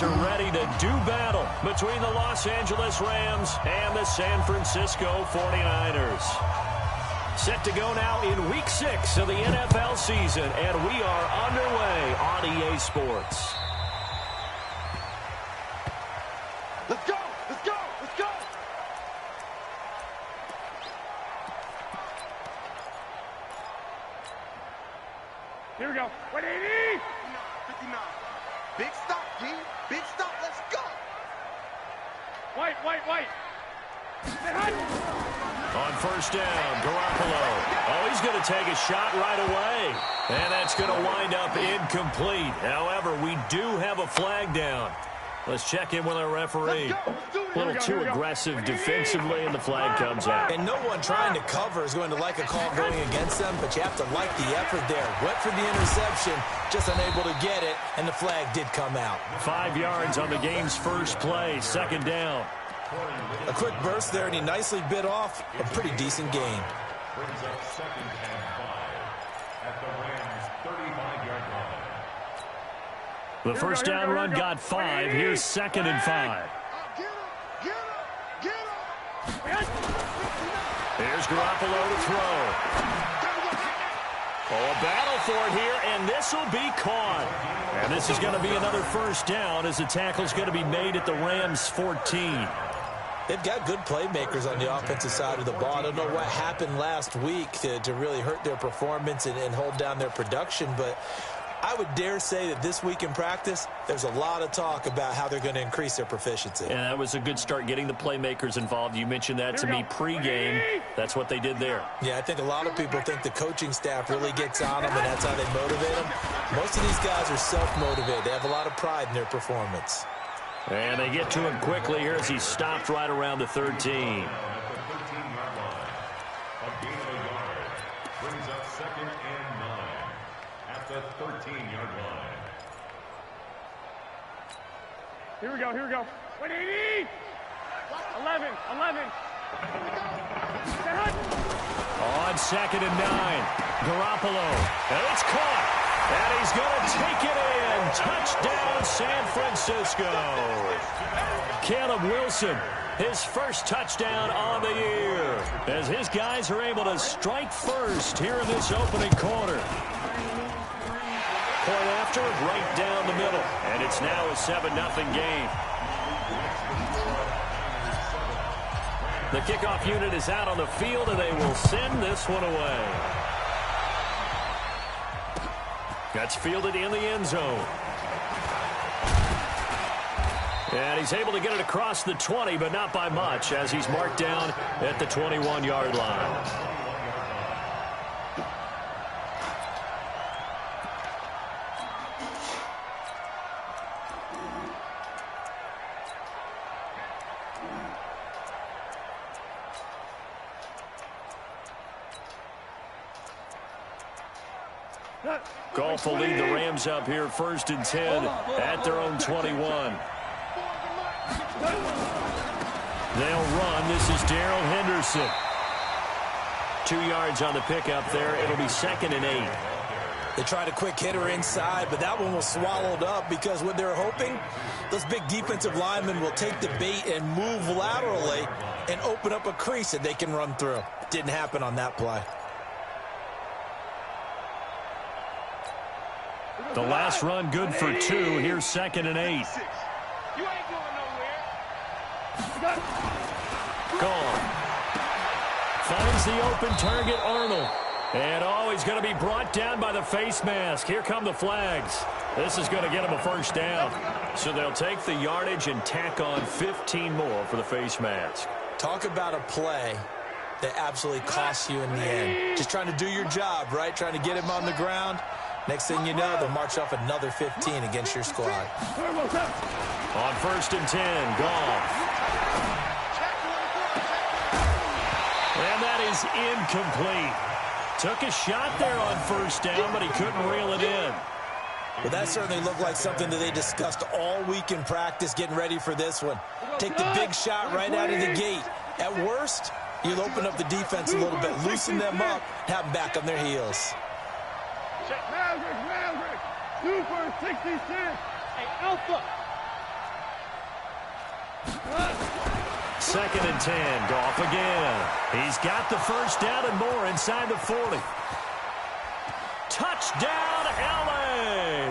guys are ready to do battle between the Los Angeles Rams and the San Francisco 49ers. Set to go now in Week 6 of the NFL season, and we are underway on EA Sports. Let's go! Let's go! Let's go! Here we go. 180! 59. Big stop, D. Big stop. Let's go! White. On first down, Garoppolo. Oh, he's going to take a shot right away. And that's going to wind up incomplete. However, we do have a flag down. Let's check in with our referee. A little too aggressive defensively, and the flag comes out. And no one trying to cover is going to like a call going against them, but you have to like the effort there. Went for the interception, just unable to get it, and the flag did come out. 5 yards on the game's first play, second down. A quick burst there, and he nicely bit off a pretty decent gain. Brings up second and 5 at the Rams' 35-yard line. The first down run got 5. Here's second and 5. Here's Garoppolo to throw. Oh, a battle for it here, and this will be caught. And this is going to be another first down as the tackle's going to be made at the Rams' 14. They've got good playmakers on the offensive side of the ball. I don't know what happened last week to really hurt their performance and hold down their production, but I would dare say that this week in practice, there's a lot of talk about how they're going to increase their proficiency. And that was a good start getting the playmakers involved. You mentioned that to me pregame. That's what they did there. Yeah, I think a lot of people think the coaching staff really gets on them, and that's how they motivate them. Most of these guys are self-motivated. They have a lot of pride in their performance. And they get to him quickly here as he's stopped right around the 13. At the 13-yard line, a gain of a yard brings up second and 9 at the 13-yard line. Here we go. 180! 11. On second and 9, Garoppolo. And it's caught. And he's going to take it in. Touchdown, San Francisco. Caleb Wilson, his first touchdown on the year, as his guys are able to strike first here in this opening quarter. Point after, right down the middle. And it's now a 7-0 game. The kickoff unit is out on the field, and they will send this one away. That's fielded in the end zone. And he's able to get it across the 20, but not by much, as he's marked down at the 21-yard line. Goff will lead the Rams up here first and 10 at their own 21. They'll run. This is Darrell Henderson. 2 yards on the pickup there. It'll be second and 8. They tried a quick hitter inside, but that one was swallowed up because what they're hoping, those big defensive linemen will take the bait and move laterally and open up a crease that they can run through. Didn't happen on that play. The last run good for 2. Here's second and 8. You ain't going nowhere. Gone. Finds the open target, Arnold. And he's going to be brought down by the face mask. Here come the flags. This is going to get him a first down. So they'll take the yardage and tack on 15 more for the face mask. Talk about a play that absolutely costs you in the end. Just trying to do your job, right? Trying to get him on the ground. Next thing you know, they'll march off another 15 against your squad. On first and 10, Goff. And that is incomplete. Took a shot there on first down, but he couldn't reel it in. Well, that certainly looked like something that they discussed all week in practice getting ready for this one. Take the big shot right out of the gate. At worst, you'll open up the defense a little bit, loosen them up, have them back on their heels. Maverick, 2 for 66. Hey, Alpha, 2nd and 10. Goff again. He's got the first down and more inside the 40. Touchdown, L.A.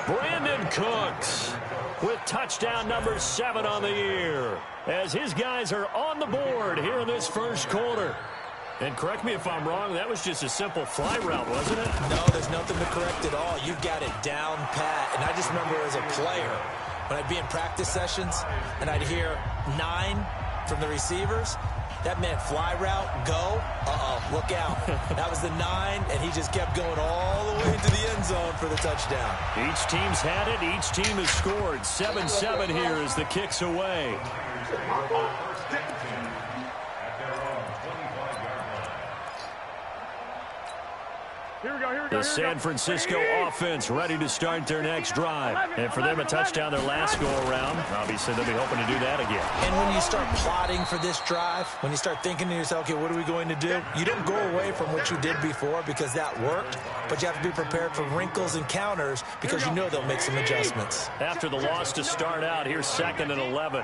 Brandon Cooks with touchdown number 7 on the year as his guys are on the board here in this first quarter. And correct me if I'm wrong, that was just a simple fly route, wasn't it? No, there's nothing to correct at all. You've got it down pat. And I just remember as a player, when I'd be in practice sessions and I'd hear 9 from the receivers, that meant fly route, go, look out. That was the 9, and he just kept going all the way into the end zone for the touchdown. Each team's had it. Each team has scored. 7-7 here as the kick's away. The San Francisco offense ready to start their next drive. And for them, a touchdown their last go-around. Obviously, they'll be hoping to do that again. And when you start plotting for this drive, when you start thinking to yourself, okay, what are we going to do? You don't go away from what you did before because that worked, but you have to be prepared for wrinkles and counters because you know they'll make some adjustments. After the loss to start out, here's 2nd and 11.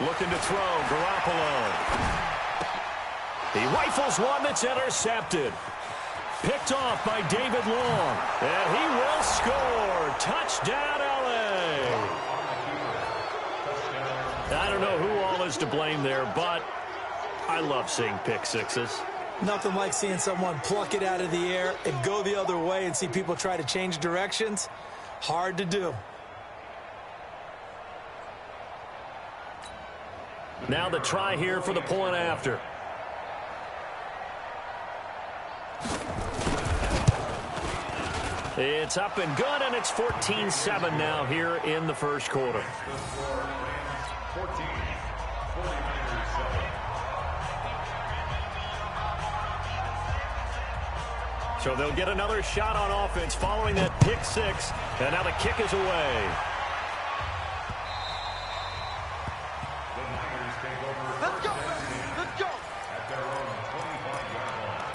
Looking to throw, Garoppolo. He rifles one that's intercepted. Picked off by David Long. And he will score. Touchdown, L.A. I don't know who all is to blame there, but I love seeing pick sixes. Nothing like seeing someone pluck it out of the air and go the other way and see people try to change directions. Hard to do. Now the try here for the point after. It's up and good, and it's 14-7 now here in the first quarter. So they'll get another shot on offense following that pick six, and now the kick is away. Let's go! Let's go! At their own 25-yard line.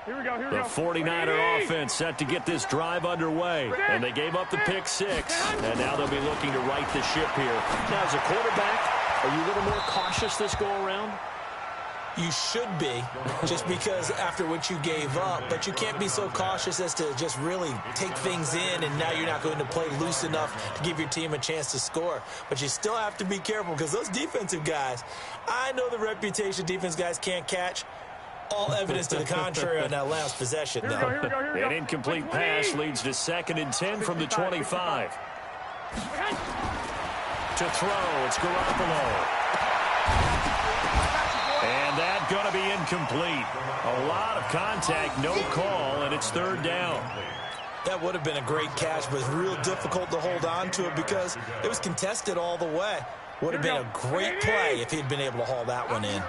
Here we go, here we The go. 49er offense set to get this drive underway. And they gave up the pick six. And now they'll be looking to right the ship here. Now, as a quarterback, are you a little more cautious this go-around? You should be, just because after what you gave up, but you can't be so cautious as to just really take things in, and now you're not going to play loose enough to give your team a chance to score. But you still have to be careful because those defensive guys, I know the reputation defense guys can't catch. All evidence to the contrary on that last possession, though. Here we go. An incomplete pass leads to 2nd and 10 from the 25. To throw, it's Garoppolo. And that's going to be incomplete. A lot of contact, no call, and it's 3rd down. That would have been a great catch, but it's real difficult to hold on to it because it was contested all the way. Would have been a great play if he'd been able to haul that one in.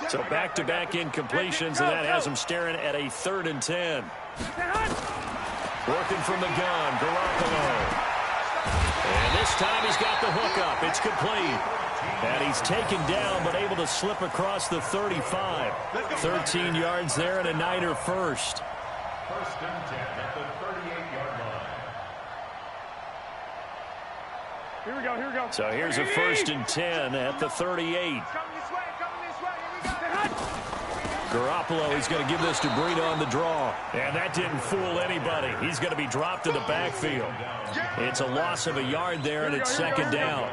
So back-to-back incompletions, and that has him staring at a 3rd and 10. Working from the gun, Garoppolo. And this time he's got the hookup. It's complete. And he's taken down, but able to slip across the 35. 13 yards there and a Niner first. 1st and 10 at the 38-yard line. Here we go, here we go. So here's a 1st and 10 at the 38. Coming this way, here we go. Garoppolo, he's going to give this to Breida on the draw. And that didn't fool anybody. He's going to be dropped to the backfield. It's a loss of a yard there, and it's 2nd down.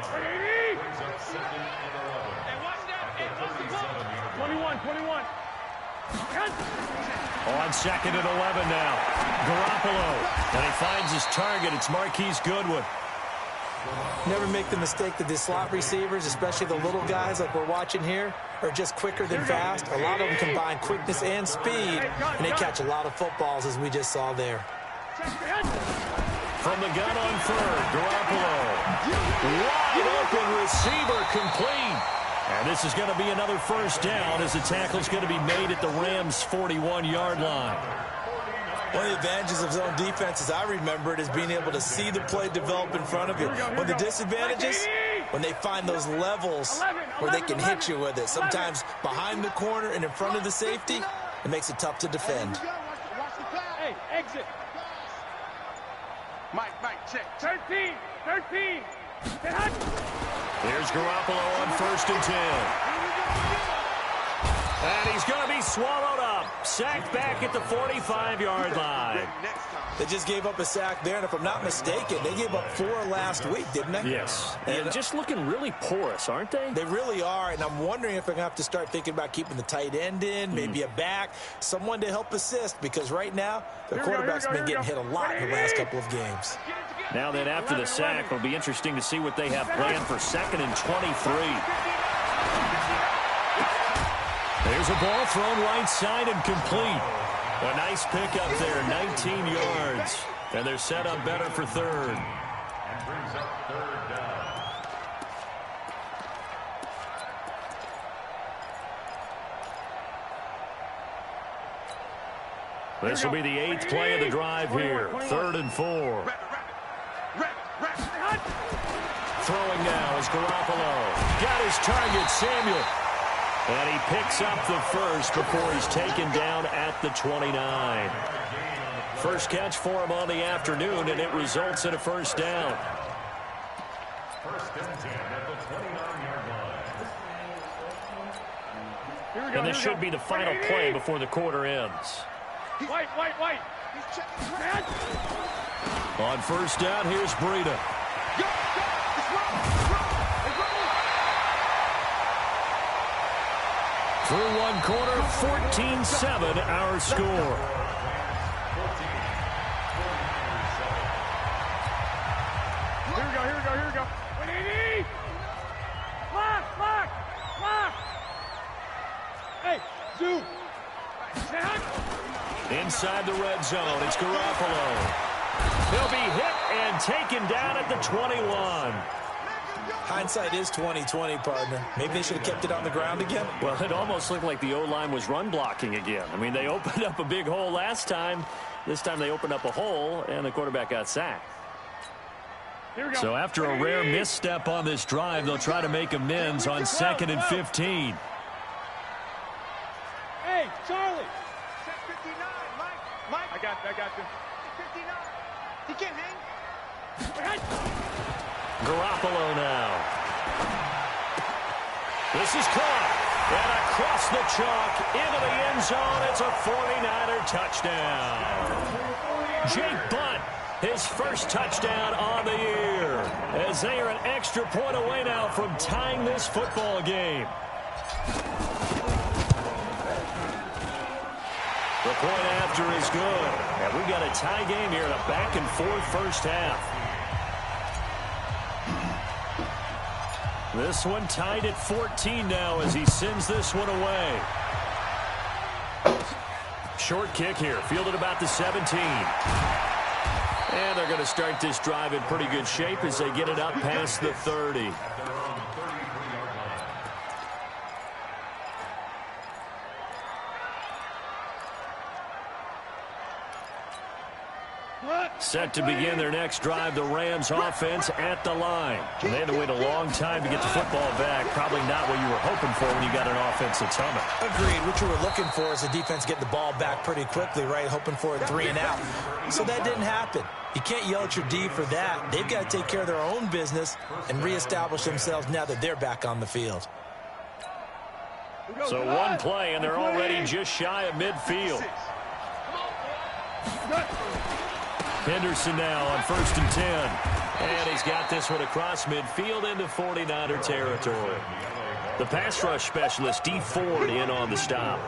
21. On 2nd and 11 now. Garoppolo. And he finds his target. It's Marquise Goodwin. Never make the mistake that the slot receivers, especially the little guys like we're watching here, are just quicker than fast. A lot of them combine quickness and speed, and they catch a lot of footballs, as we just saw there. From the gun on 3rd, Garoppolo. Wide open receiver complete. And this is going to be another 1st down as the tackle's going to be made at the Rams' 41-yard line. One of the advantages of zone defense, as I remember it, is being able to see the play develop in front of you. One of the disadvantages, when they find those levels where they can hit you with it. Sometimes behind the corner and in front of the safety, it makes it tough to defend. Hey, exit. Mike, check. 13. Here's Garoppolo on 1st and 10. And he's going to be swallowed up. Sacked back at the 45-yard line. They just gave up a sack there, and if I'm not mistaken, they gave up 4 last week, didn't they? Yes. And just looking really porous, aren't they? They really are, and I'm wondering if they're going to have to start thinking about keeping the tight end in, maybe a back, someone to help assist, because right now, the quarterback's been getting hit a lot in the last couple of games. Now then, after the sack, it'll be interesting to see what they have planned for 2nd and 23. There's a ball thrown right side and complete. A nice pickup there, 19 yards. And they're set up better for 3rd. And brings up 3rd down. This will be the 8th play of the drive here. 3rd and 4. Throwing now is Garoppolo. Got his target, Samuel. And he picks up the first before he's taken down at the 29. First catch for him on the afternoon, and it results in a 1st down. 1st and 10 at the 29-yard line. And this should be the final play before the quarter ends. White. On 1st down, here's Breida. Through one quarter, 14-7 our score. Here we go. 180. Lock. Hey, zoom. Inside the red zone, it's Garoppolo. He'll be hit and taken down at the 21. Hindsight is 20/20, partner. Maybe they should have kept it on the ground again. Well, it almost looked like the O-line was run blocking again. I mean, they opened up a big hole last time. This time they opened up a hole, and the quarterback got sacked. Here we go. So after a rare misstep on this drive, they'll try to make amends on 2nd and 15. Hey, Charlie. Check 59, Mike. I got you. 59. He can't hang. Garoppolo now. This is caught. And across the chalk into the end zone. It's a 49er touchdown. Jake Bunt, his first touchdown on the year. As they are an extra point away now from tying this football game. The point after is good. And we've got a tie game here in a back-and-forth first half. This one tied at 14 now as he sends this one away. Short kick here, fielded about the 17. And they're going to start this drive in pretty good shape as they get it up past the 30. Set to begin their next drive, the Rams offense at the line. And they had to wait a long time to get the football back. Probably not what you were hoping for when you got an offense that's humming. Agreed. What you were looking for is the defense getting the ball back pretty quickly, right? Hoping for a 3 and out. So that didn't happen. You can't yell at your D for that. They've got to take care of their own business and reestablish themselves now that they're back on the field. So one play, and they're already just shy of midfield. Henderson now on 1st and 10. And he's got this one across midfield into 49er territory. The pass rush specialist, D. Ford, in on the stop.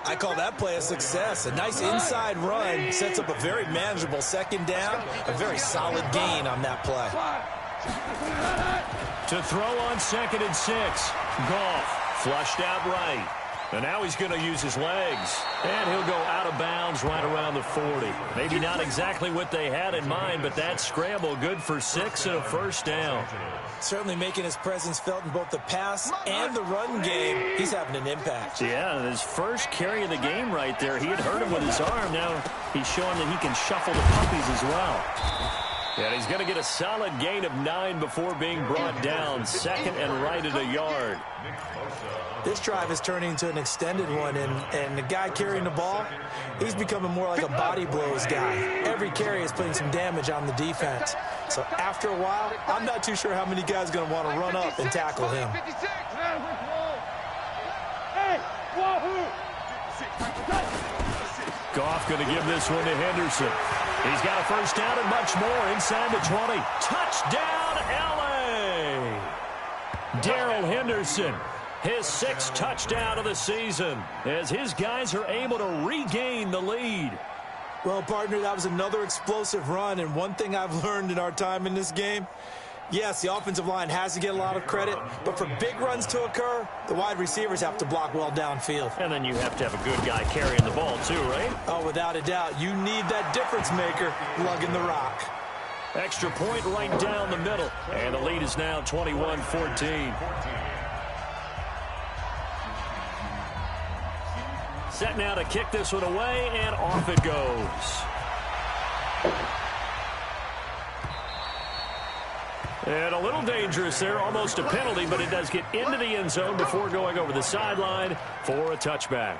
I call that play a success. A nice inside run sets up a very manageable 2nd down. A very solid gain on that play. To throw on 2nd and 6. Goff flushed out right. And now he's going to use his legs. And he'll go out of bounds right around the 40. Maybe not exactly what they had in mind, but that scramble good for 6 and a 1st down. Certainly making his presence felt in both the pass and the run game. He's having an impact. Yeah, his first carry of the game right there. He had hurt him with his arm. Now he's showing that he can shuffle the puppies as well. And he's going to get a solid gain of 9 before being brought down. Second and right at a yard. This drive is turning into an extended one, and the guy carrying the ball, he's becoming more like a body blows guy. Every carry is putting some damage on the defense. So after a while, I'm not too sure how many guys are going to want to run up and tackle him. Hey, wahoo! Goff going to give this one to Henderson. He's got a first down and much more inside the 20. Touchdown, L.A. Darrell Henderson, his 6th touchdown of the season, as his guys are able to regain the lead. Well, partner, that was another explosive run, and one thing I've learned in our time in this game, yes, the offensive line has to get a lot of credit, but for big runs to occur, the wide receivers have to block well downfield. And then you have to have a good guy carrying the ball too, right? Oh, without a doubt. You need that difference maker lugging the rock. Extra point right down the middle, and the lead is now 21-14. Set now to kick this one away, and off it goes. And a little dangerous there, almost a penalty, but it does get into the end zone before going over the sideline for a touchback.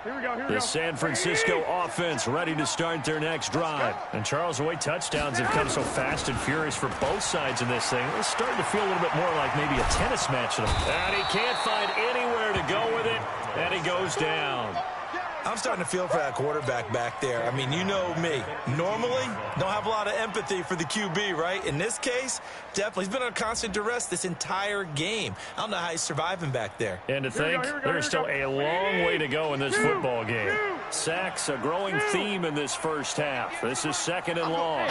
Here we go, The San Francisco offense ready to start their next drive. And Charles, the way touchdowns have come so fast and furious for both sides in this thing, it's starting to feel a little bit more like maybe a tennis match. And he can't find anywhere to go with it, and he goes down. I'm starting to feel for that quarterback back there. I mean, you know me. Normally, don't have a lot of empathy for the QB, right? In this case, definitely. He's been under constant duress this entire game. I don't know how he's surviving back there. And to think, there's still a long way to go in this football game. Sacks, a growing theme in this first half. This is 2nd and long.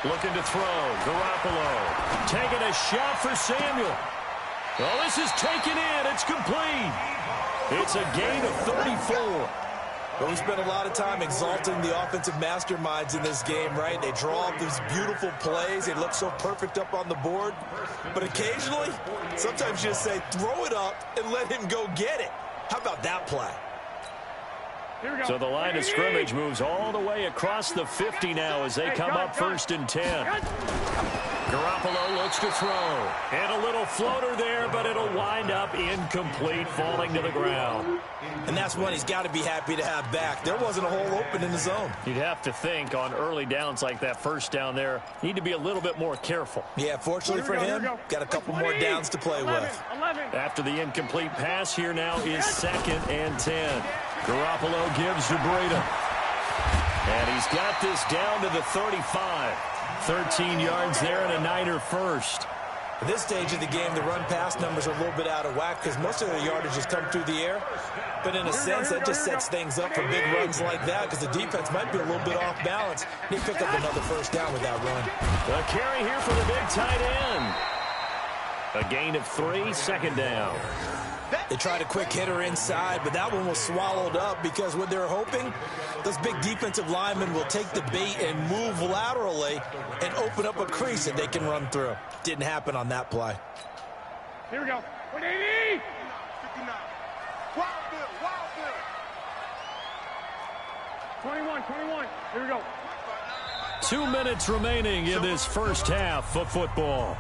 Looking to throw. Garoppolo taking a shot for Samuel. Well, this is taken in. It's complete. It's a gain of 34. But we spent a lot of time exalting the offensive masterminds in this game, right? They draw up these beautiful plays. They look so perfect up on the board. But occasionally, sometimes you just say, throw it up and let him go get it. How about that play? So the line of scrimmage moves all the way across the 50 now as they come up 1st and 10. Garoppolo looks to throw. And a little floater there, but it'll wind up incomplete, falling to the ground. And that's one he's got to be happy to have back. There wasn't a hole open in the zone. You'd have to think on early downs like that first down there, need to be a little bit more careful. Yeah, fortunately for him, got a couple more downs to play with. After the incomplete pass, here now is 2nd and 10. Garoppolo gives to Breida. And he's got this down to the 35. 13 yards there and a Niner first. At this stage of the game, the run-pass numbers are a little bit out of whack because most of the yardage has come through the air. But in a sense, that just sets things up for big runs like that because the defense might be a little bit off balance. He picked up another first down with that run. A carry here for the big tight end. A gain of 3, 2nd down. They tried a quick hitter inside, but that one was swallowed up because what they're hoping, those big defensive linemen will take the bait and move laterally and open up a crease that they can run through. Didn't happen on that play. Here we go. 180! 59. Wild Bill. 21. Here we go. 2 minutes remaining in this first half of football.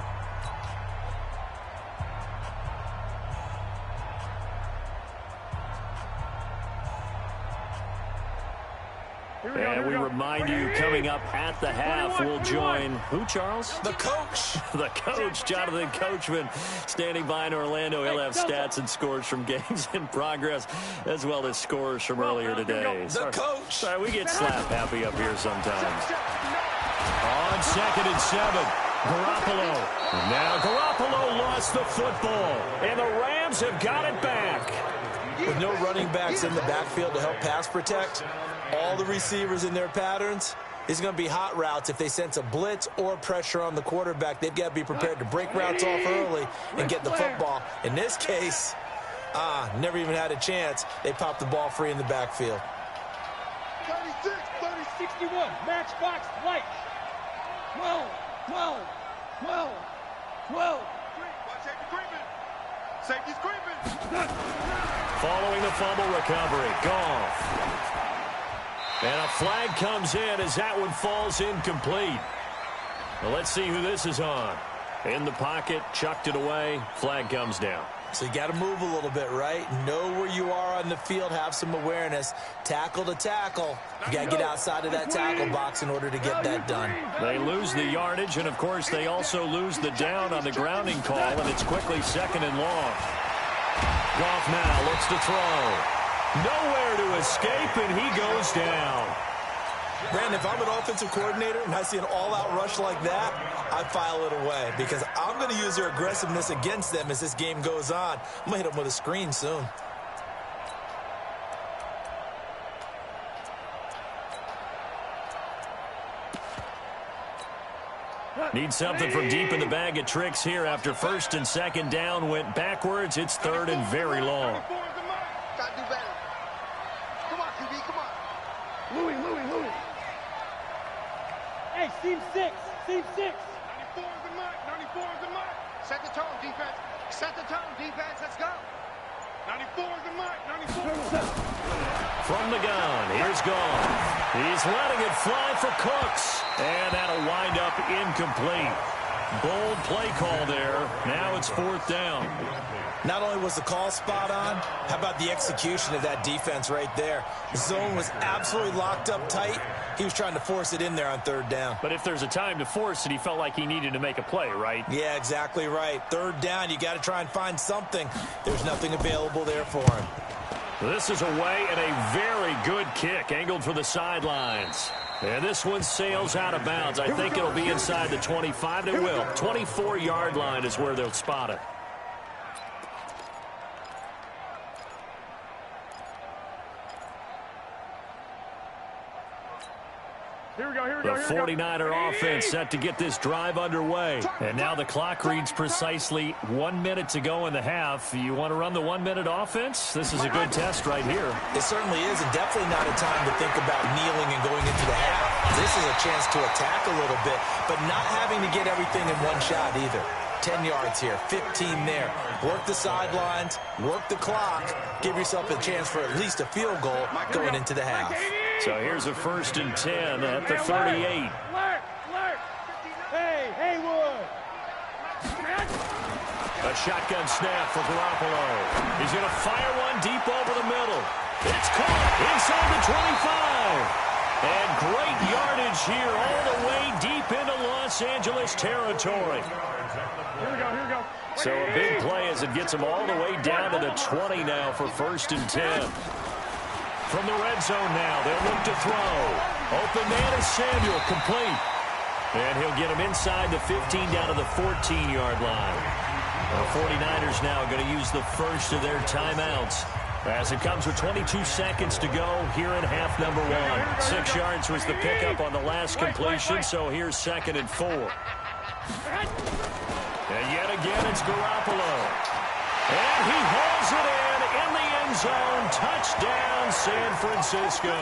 And we remind you, coming up at the half, we'll join who, Charles? The coach. The coach, Jonathan Coachman, standing by in Orlando. He'll have stats and scores from games in progress, as well as scores from earlier today. The coach. Sorry, we get slap happy up here sometimes. On 2nd and 7, Garoppolo. Now Garoppolo lost the football, and the Rams have got it back. With no running backs in the backfield to help pass protect, all the receivers in their patterns, it's going to be hot routes if they sense a blitz or pressure on the quarterback. They've got to be prepared to break routes off early and get the football. In this case, never even had a chance. They popped the ball free in the backfield. 36, 61, matchbox light. 12. Safety's creeping. Following the fumble recovery, Goff. And a flag comes in as that one falls incomplete. Well, let's see who this is on. In the pocket, chucked it away, flag comes down. So you got to move a little bit, right? Know where you are on the field, have some awareness. Tackle to tackle. You got to get outside of that tackle box in order to get that done. They lose the yardage, and, of course, they also lose the down on the grounding call, and it's quickly 2nd and long. Goff now looks to throw. Nowhere to escape, and he goes down. Brandon, if I'm an offensive coordinator and I see an all-out rush like that, I file it away because I'm going to use their aggressiveness against them as this game goes on. I'm going to hit them with a screen soon. Need something from deep in the bag of tricks here after 1st and 2nd down went backwards. It's 3rd and very long. Gotta do better. Come on, QB, come on. Louis. Hey, seam 6. 94 is the mark. 94 is the mark. Set the tone, defense. Set the tone, defense. Let's go. 94 is the mark. 94. From the gun, here's Goff. He's letting it fly for Cooks. And that'll wind up incomplete. Bold play call there. Now it's 4th down. Not only was the call spot on, how about the execution of that defense right there? The zone was absolutely locked up tight. He was trying to force it in there on 3rd down. But if there's a time to force it, he felt like he needed to make a play, right? Yeah, exactly right. 3rd down, you got to try and find something. There's nothing available there for him. This is away and a very good kick angled for the sidelines. And this one sails out of bounds. I think it'll be inside the 25. It will. 24-yard line is where they'll spot it. The 49er offense set to get this drive underway. And now the clock reads precisely 1 minute to go in the half. You want to run the 1-minute offense? This is a good test right here. It certainly is, and definitely not a time to think about kneeling and going into the half. This is a chance to attack a little bit, but not having to get everything in one shot either. 10 yards here, 15 there. Work the sidelines, work the clock, give yourself a chance for at least a field goal going into the half. So here's a 1st and 10 at the 38. Hey, Haywood. A shotgun snap for Garoppolo. He's going to fire one deep over the middle. It's caught inside the 25. And great yardage here all the way deep into Los Angeles territory. Here we go. So a big play as it gets him all the way down to the 20 now for 1st and 10. From the red zone now, they'll look to throw. Open man is Samuel, complete. And he'll get him inside the 15 down to the 14-yard line. The 49ers now are going to use the first of their timeouts as it comes with 22 seconds to go here in half number 1. 6 yards was the pickup on the last completion, so here's 2nd and 4. And yet again, it's Garoppolo. And he hauls it in the end zone. Touchdown, San Francisco.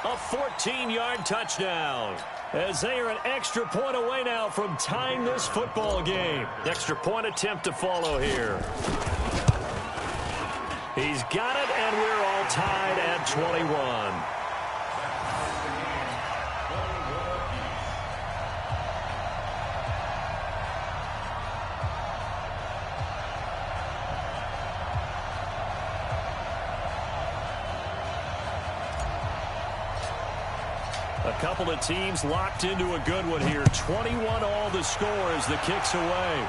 A 14-yard touchdown. As they are an extra point away now from tying this football game. Extra point attempt to follow here. He's got it, and we're all tied at 21. A couple of teams locked into a good one here. 21 all the score as the kick's away.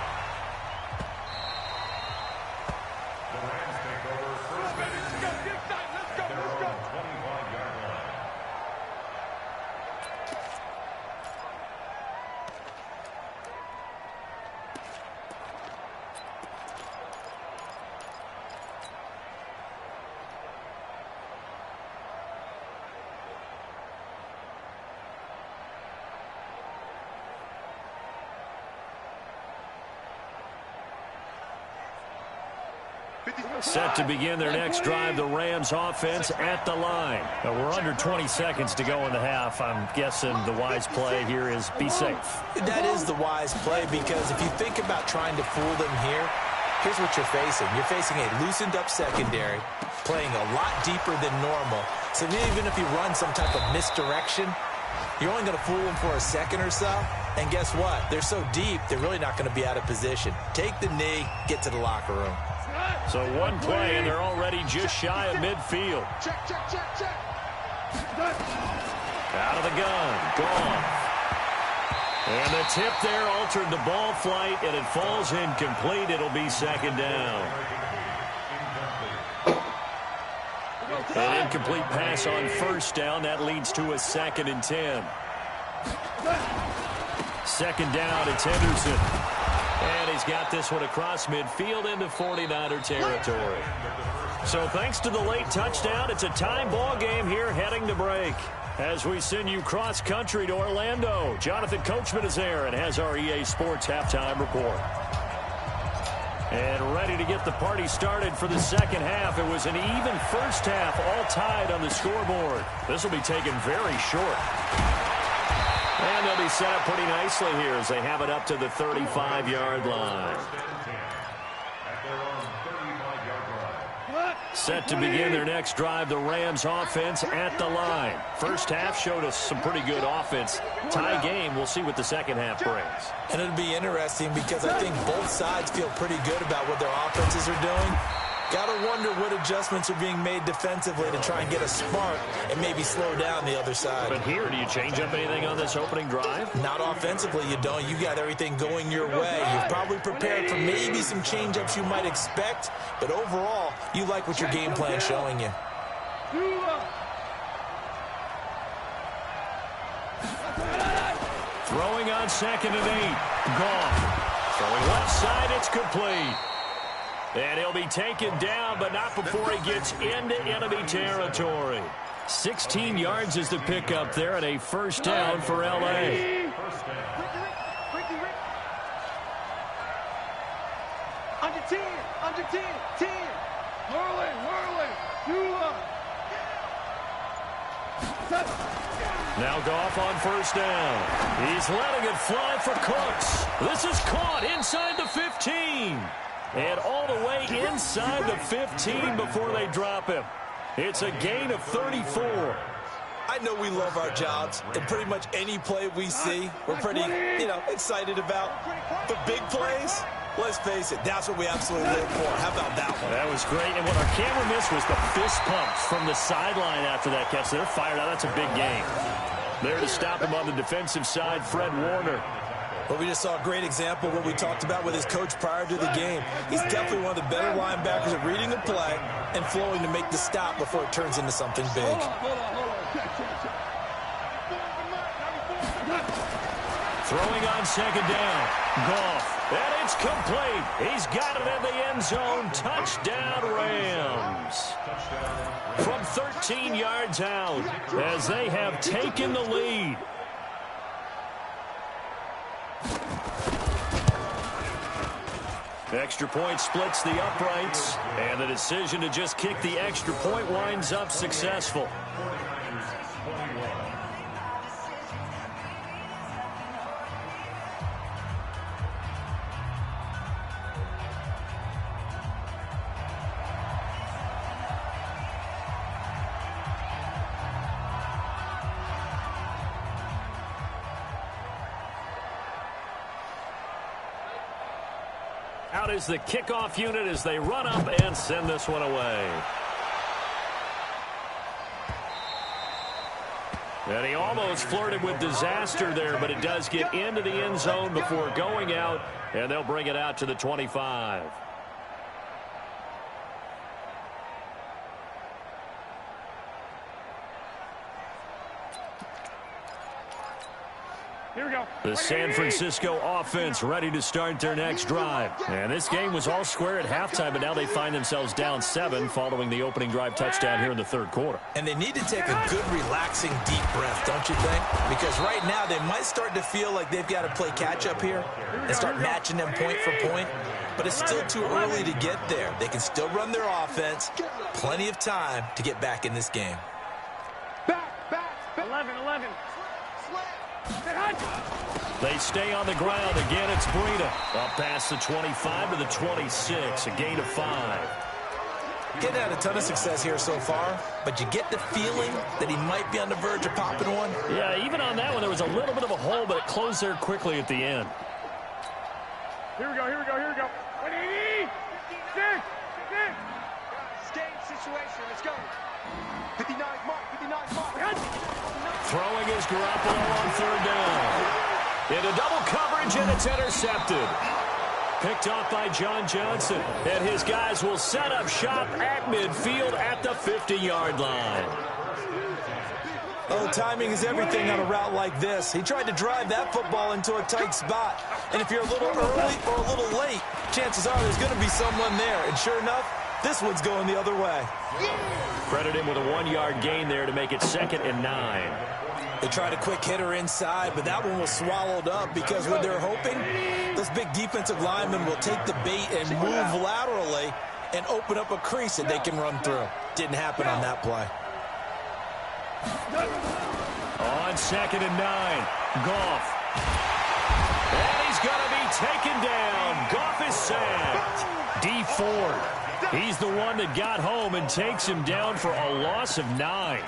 Set to begin their next drive, the Rams offense at the line. Now we're under 20 seconds to go in the half. I'm guessing the wise play here is be safe. That is the wise play because if you think about trying to fool them here, Here's what you're facing. You're facing a loosened-up secondary, playing a lot deeper than normal. So even if you run some type of misdirection, you're only going to fool them for a second or so. And guess what? They're so deep, they're really not going to be out of position. Take the knee, get to the locker room. So one play, and they're already just shy of midfield. Check, check, check, check. Out of the gun. Gone. And the tip there altered the ball flight, and it falls incomplete. It'll be second down. An incomplete pass on first down. That leads to a 2nd and 10. Second down, it's Henderson. And he's got this one across midfield into 49er territory. So thanks to the late touchdown, it's a tie ball game here heading to break. As we send you cross-country to Orlando, Jonathan Coachman is there and has our EA Sports halftime report. And ready to get the party started for the second half. It was an even first half, all tied on the scoreboard. This will be taken very short. And they'll be set up pretty nicely here as they have it up to the 35-yard line. Set to begin their next drive, the Rams offense at the line. First half showed us some pretty good offense. Tie game, we'll see what the second half brings. And it'll be interesting because I think both sides feel pretty good about what their offenses are doing. Got to wonder what adjustments are being made defensively to try and get a spark and maybe slow down the other side. But here, do you change up anything on this opening drive? Not offensively, you don't. You got everything going your way. You've probably prepared for maybe some change-ups you might expect, but overall, you like what your game plan's showing you. Throwing on 2nd and 8. Goff. Throwing left side, it's complete. And he'll be taken down, but not before he gets into enemy territory. 16 yards is the pickup there, and a first down for L.A. Under 10, under 10, 10. Whirling. Now Goff on first down. He's letting it fly for Cooks. This is caught inside the 15. And all the way inside the 15 before they drop him. It's a gain of 34. I know we love our jobs, and pretty much any play we see, we're pretty, excited about. But big plays, let's face it, that's what we absolutely live for. How about that one? That was great, and what our camera missed was the fist pumps from the sideline after that catch. They're fired out. That's a big gain. There to stop him on the defensive side, Fred Warner. Well, we just saw a great example of what we talked about with his coach prior to the game. He's definitely one of the better linebackers at reading a play and flowing to make the stop before it turns into something big. Throwing on 2nd down. Goff. And it's complete. He's got it in the end zone. Touchdown, Rams. From 13 yards out as they have taken the lead. Extra point splits the uprights, and the decision to just kick the extra point winds up successful. Out is the kickoff unit as they run up and send this one away. And he almost flirted with disaster there, but it does get into the end zone before going out, and they'll bring it out to the 25. Here we go. The San Francisco offense ready to start their next drive. And this game was all square at halftime, but now they find themselves down 7 following the opening drive touchdown here in the third quarter. And they need to take a good, relaxing, deep breath, don't you think? Because right now they might start to feel like they've got to play catch-up here and start matching them point for point. But it's still too early to get there. They can still run their offense. Plenty of time to get back in this game. Back. 11. They stay on the ground. Again, it's Breida. Up past the 25 to the 26, a gain of 5. Getting had a ton of success here so far, but you get the feeling that he might be on the verge of popping one. Yeah, even on that one, there was a little bit of a hole, but it closed there quickly at the end. Here we go, here we go, here we go. 180! 6! Game situation. Let's go. 59 mark. 59 mark. Throwing is Garoppolo on third down. Into double coverage, and it's intercepted. Picked off by John Johnson. And his guys will set up shop at midfield at the 50-yard line. Oh, timing is everything on a route like this. He tried to drive that football into a tight spot. And if you're a little early or a little late, chances are there's going to be someone there. And sure enough, this one's going the other way. Credit him with a 1-yard gain there to make it 2nd and 9. They tried a quick hitter inside, but that one was swallowed up because what they're hoping, this big defensive lineman will take the bait and move laterally and open up a crease that they can run through. Didn't happen on that play. On 2nd and 9, Goff. And he's going to be taken down. Goff is sacked. D Ford. He's the one that got home and takes him down for a loss of 9.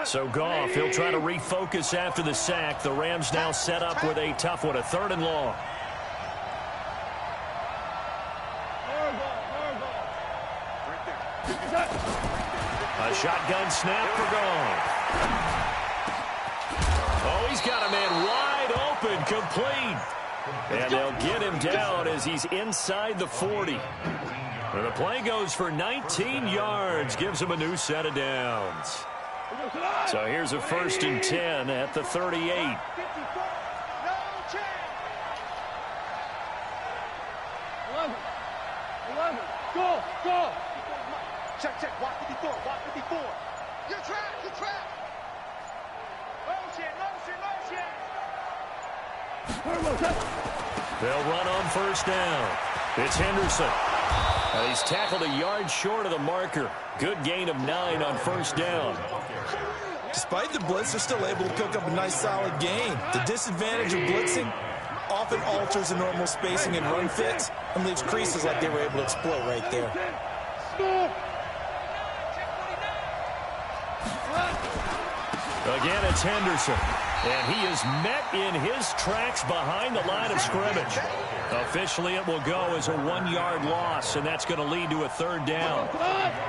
So Goff, he'll try to refocus after the sack. The Rams now set up with a tough one, a 3rd and long. A shotgun snap for Goff. Oh, he's got a man wide open, complete. And they'll get him down as he's inside the 40. And the play goes for 19 yards, gives him a new set of downs. So here's a 1st and 10 at the 38. Go! Check. Watch 54. You're trapped. Motion. They'll run on 1st down. It's Henderson. And he's tackled a yard short of the marker. Good gain of 9 on 1st down. Despite the blitz, they're still able to pick up a nice, solid gain. The disadvantage of blitzing often alters the normal spacing and run fits and leaves creases like they were able to exploit right there. Again, it's Henderson. And he is met in his tracks behind the line of scrimmage. Officially, it will go as a 1-yard loss, and that's going to lead to a 3rd down.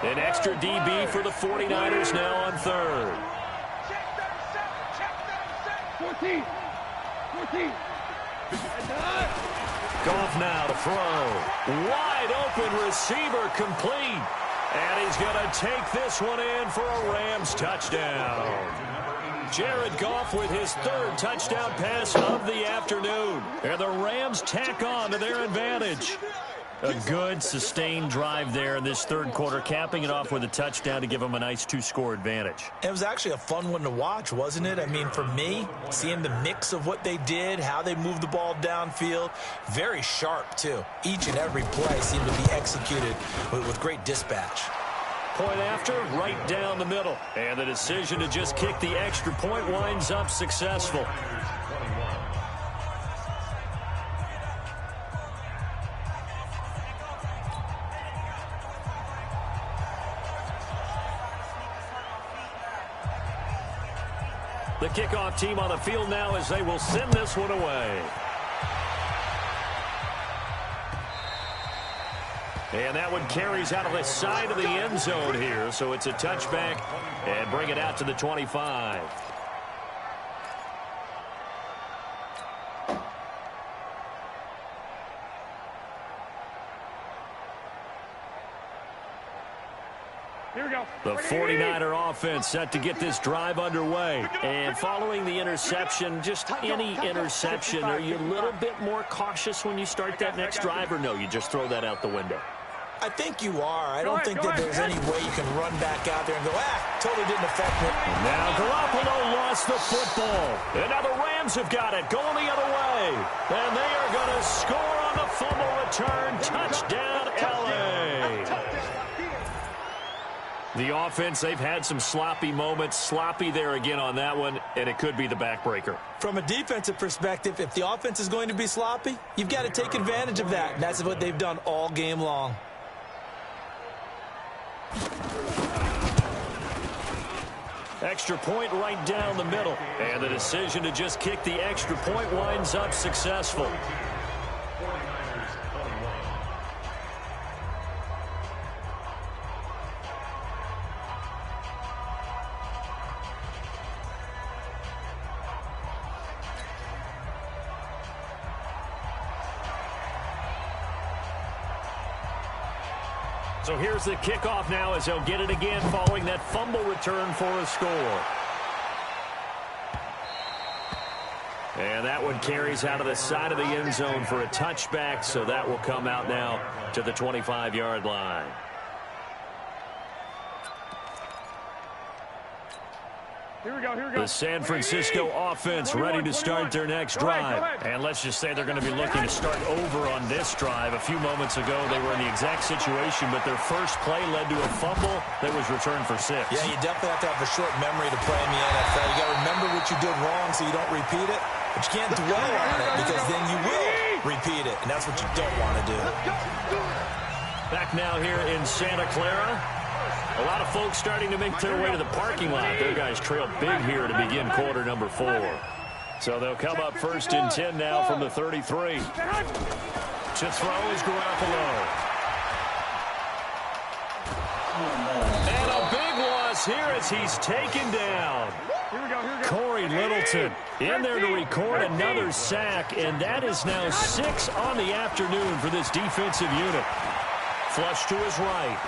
An extra DB for the 49ers now on 3rd. 14. Goff now to throw. Wide open receiver complete. And he's going to take this one in for a Rams touchdown. Jared Goff with his 3rd touchdown pass of the afternoon. And the Rams tack on to their advantage. A good, sustained drive there in this 3rd quarter, capping it off with a touchdown to give them a nice 2-score advantage. It was actually a fun one to watch, wasn't it? I mean, for me, seeing the mix of what they did, how they moved the ball downfield, very sharp, too. Each and every play seemed to be executed with great dispatch. Point after, right down the middle. And the decision to just kick the extra point winds up successful. The kickoff team on the field now as they will send this one away. And that one carries out of the side of the end zone here. So it's a touchback and bring it out to the 25. Here we go. The 49er offense set to get this drive underway. And following the interception, just any interception, are you a little bit more cautious when you start that next drive, or no, you just throw that out the window? I think you are. I don't think that there's any way you can run back out there and go, totally didn't affect me. Now Garoppolo lost the football. And now the Rams have got it, going the other way. And they are going to score on the fumble return. Touchdown, L.A. The offense, they've had some sloppy moments. Sloppy there again on that one, and it could be the backbreaker. From a defensive perspective, if the offense is going to be sloppy, you've got to take advantage of that. And that's what they've done all game long. Extra point right down the middle. And the decision to just kick the extra point winds up successful. So here's the kickoff now as they'll get it again following that fumble return for a score. And that one carries out of the side of the end zone for a touchback, so that will come out now to the 25-yard line. Here we go, here we go. The San Francisco offense ready to start their next drive. And let's just say they're going to be looking to start over on this drive. A few moments ago, they were in the exact situation, but their first play led to a fumble that was returned for 6. Yeah, you definitely have to have a short memory to play in the NFL. You got to remember what you did wrong so you don't repeat it, but you can't dwell on it because then you will repeat it, and that's what you don't want to do. Back now here in Santa Clara. A lot of folks starting to make their way to the parking lot. Their guys trail big here to begin quarter number 4. So they'll come up 1st and 10 now from the 33. To throw is Garoppolo. And a big loss here as he's taken down. Corey Littleton in there to record another sack, and that is now 6 on the afternoon for this defensive unit. Flush to his right.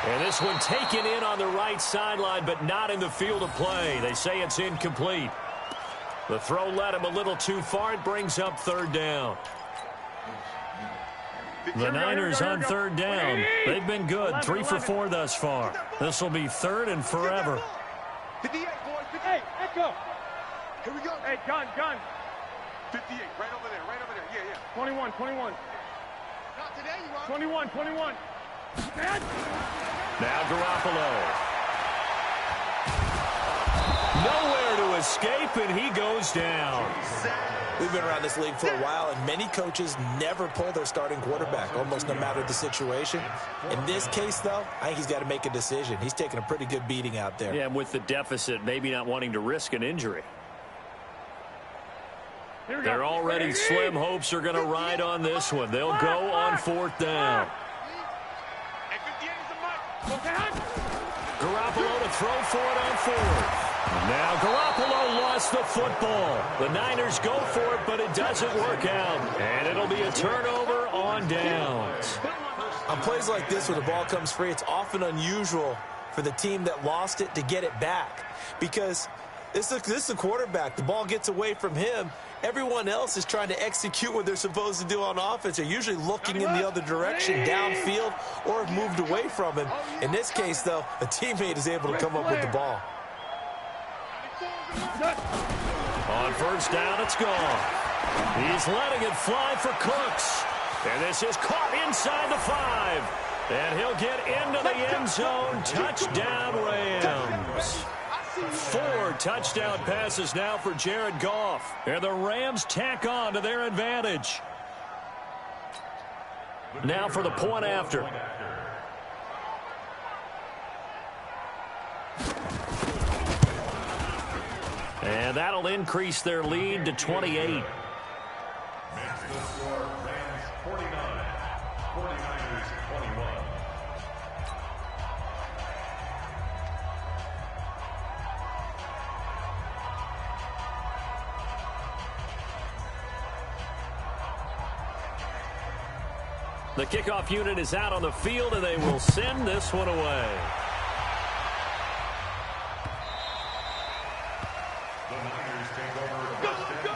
And this one taken in on the right sideline, but not in the field of play. They say it's incomplete. The throw led him a little too far. It brings up 3rd down. The Niners on 3rd down. They've been good. 3 for 4 thus far. This will be 3rd and forever. 58, boys. 58. Hey, echo. Here we go. Hey, gun. 58, right over there. Yeah. 21. Not today, you are. 21. Now Garoppolo. Nowhere to escape, and he goes down. We've been around this league for a while, and many coaches never pull their starting quarterback, almost no matter the situation. In this case, though, I think he's got to make a decision. He's taking a pretty good beating out there. Yeah, with the deficit, maybe not wanting to risk an injury. Their already slim hopes are going to ride on this one. They'll go on 4th down. Garoppolo to throw for it on 4th. Now Garoppolo lost the football. The Niners go for it, but it doesn't work out. And it'll be a turnover on downs. On plays like this where the ball comes free, it's often unusual for the team that lost it to get it back. Because this is the quarterback. The ball gets away from him. Everyone else is trying to execute what they're supposed to do on offense. They're usually looking in the other direction, downfield, or have moved away from him. In this case, though, a teammate is able to come up with the ball. On 1st down, it's gone. He's letting it fly for Cooks. And this is caught inside the 5. And he'll get into the end zone. Touchdown, Rams. 4 touchdown passes now for Jared Goff. And the Rams tack on to their advantage. Now for the point after. And that'll increase their lead to 28. Makes the score Rams 49, 49ers 21. The kickoff unit is out on the field, and they will send this one away. The Niners take over 1st and 10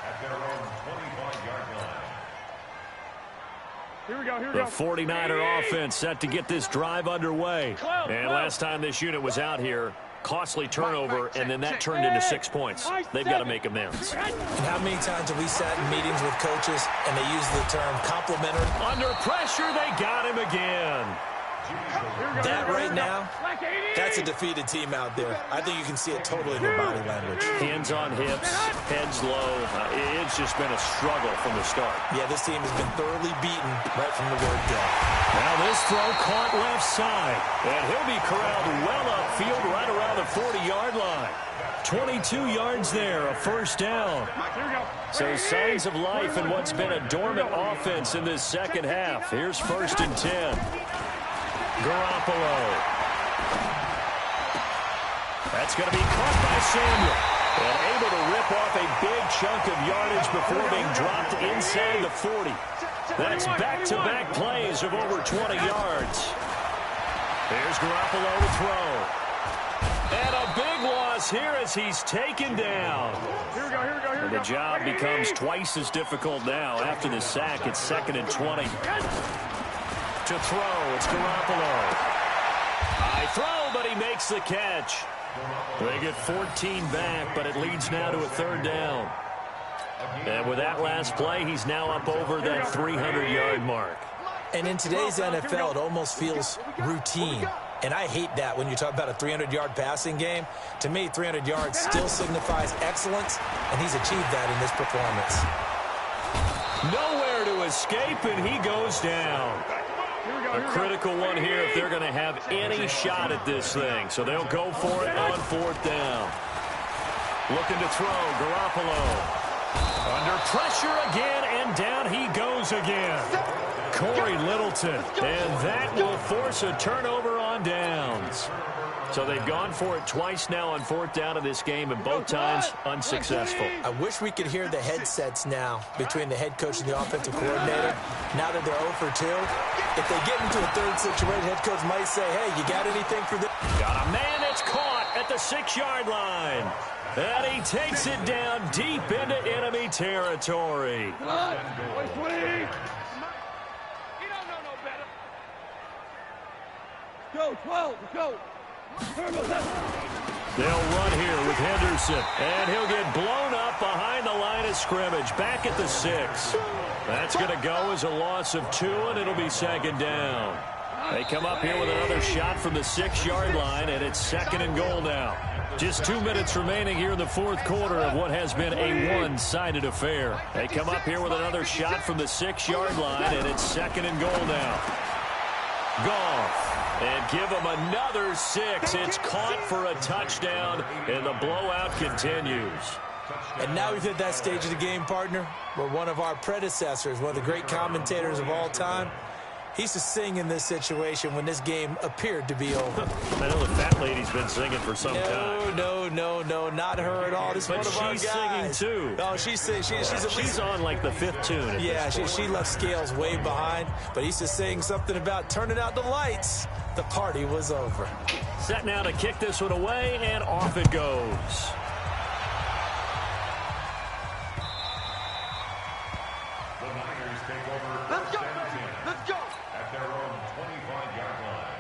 at their own 25-yard line. Here we go. The 49er offense set to get this drive underway. And last time this unit was out here, costly turnover, and then that turned into 6 points. They've got to make amends. And how many times have we sat in meetings with coaches and they use the term complimentary? Under pressure, they got him again. That right now, that's a defeated team out there. I think you can see it totally in their body language. Hands on hips, heads low. It's just been a struggle from the start. Yeah, this team has been thoroughly beaten right from the word go. Now this throw caught left side, and he'll be corralled well upfield right around the 40-yard line. 22 yards there, a first down. So signs of life in what's been a dormant offense in this second half. Here's 1st and 10. Garoppolo. That's going to be caught by Samuel. And able to rip off a big chunk of yardage before being dropped inside the 40. That's back-to-back plays of over 20 yards. Here's Garoppolo to throw. And a big loss here as he's taken down. And the job becomes twice as difficult now. After the sack, it's 2nd and 20. To throw, it's Garoppolo. High throw, but he makes the catch. They get 14 back, but it leads now to a 3rd down. And with that last play, he's now up over that 300-yard mark. And in today's NFL, it almost feels routine. And I hate that when you talk about a 300-yard passing game. To me, 300 yards still signifies excellence, and he's achieved that in this performance. Nowhere to escape, and he goes down. A critical one here if they're going to have any shot at this thing. So they'll go for it on 4th down. Looking to throw, Garoppolo. Under pressure again, and down he goes again. Corey Littleton, and that will force a turnover on downs. So they've gone for it twice now on 4th down in this game, and both times unsuccessful. I wish we could hear the headsets now between the head coach and the offensive coordinator. Now that they're 0 for 2, if they get into a third situation, head coach might say, hey, you got anything for this? Got a man that's caught at the 6-yard line. And he takes it down deep into enemy territory. Go, 12, go. They'll run here with Henderson, and he'll get blown up behind the line of scrimmage, back at the 6. That's going to go as a loss of 2, and it'll be 2nd down. They come up here with another shot from the 6-yard line, and it's 2nd and goal now. Just 2 minutes remaining here in the 4th quarter of what has been a one-sided affair. They come up here with another shot from the 6-yard line, and it's 2nd and goal now. Goff. And give him another 6. It's caught for a touchdown, and the blowout continues. And now we've hit that stage of the game, partner, where one of our predecessors, one of the great commentators of all time, he used to sing in this situation when this game appeared to be over. I know the fat lady's been singing for some time. No, not her at all. This is one of our guys. But she's singing, too. No, she's on, like, the 5th tune. Yeah, she left Scales way behind, but he used to sing something about turning out the lights. The party was over. Set now to kick this one away, and off it goes. The Niners take over. Let's go, baby. Let's go. At their own 25-yard line.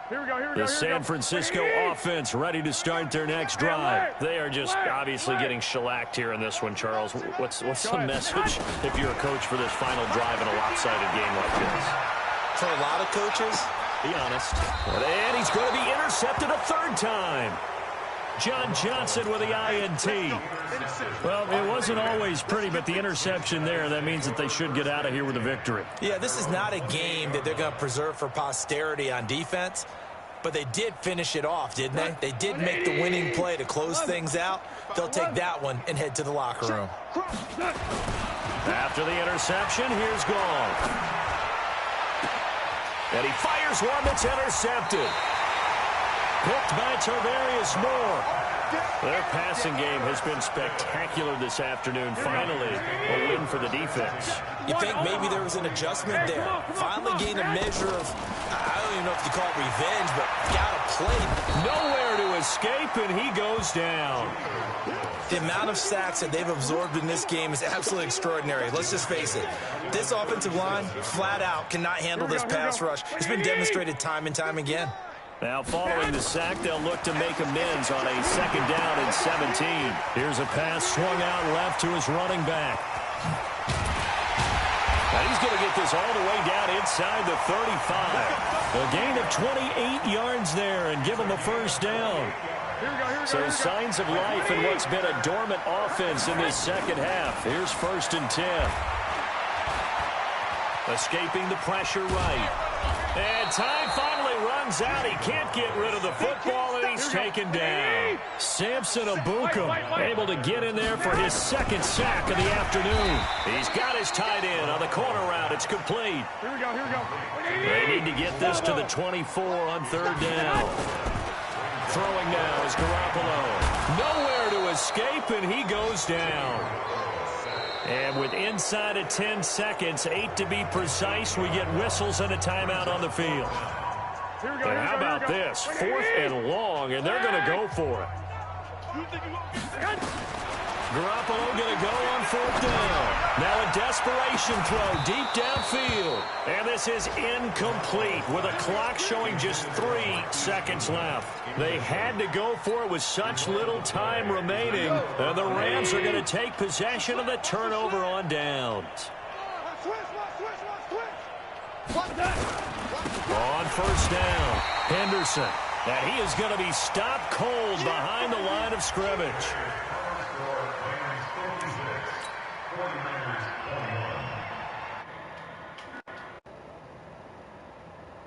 Here we go. The San Francisco offense ready to start their next drive. They are just obviously getting shellacked here in this one, Charles. What's the message if you're a coach for this final drive in a lopsided game like this? For a lot of coaches, be honest. And he's going to be intercepted a 3rd time. John Johnson with the INT. Well, it wasn't always pretty, but the interception there, that means that they should get out of here with a victory. Yeah, this is not a game that they're going to preserve for posterity on defense, but they did finish it off, didn't they? They did make the winning play to close things out. They'll take that one and head to the locker room. After the interception, here's Goff. And he fires one that's intercepted. Picked by Tarvarius Moore. Their passing game has been spectacular this afternoon. Finally, a win for the defense. You think maybe there was an adjustment there. Finally gained a measure of, I don't even know if you call it revenge, but got a play. Nowhere to escape, and he goes down. The amount of sacks that they've absorbed in this game is absolutely extraordinary. Let's just face it. This offensive line, flat out, cannot handle this pass rush. It's been demonstrated time and time again. Now, following the sack, they'll look to make amends on a 2nd down and 17. Here's a pass swung out left to his running back. And he's going to get this all the way down inside the 35. A gain of 28 yards there and give him a first down. So signs of life in what's been a dormant offense in this second half. Here's 1st and 10. Escaping the pressure right. And time finally runs out. He can't get rid of the football, and he's taken down. Samson Abukum able to get in there for his 2nd sack of the afternoon. He's got his tight end on the corner route. It's complete. Here we go. They need to get this to the 24 on 3rd down. Throwing now is Garoppolo. Nowhere to escape, and he goes down. And with inside of 10 seconds, 8 to be precise, we get whistles and a timeout on the field. And how about this? 4th and long, and they're going to go for it. Garoppolo going to go on 4th down. Now a desperation throw deep downfield. And this is incomplete with a clock showing just 3 seconds left. They had to go for it with such little time remaining. And the Rams are going to take possession of the turnover on downs. On 1st down, Henderson. And he is going to be stopped cold behind the line of scrimmage.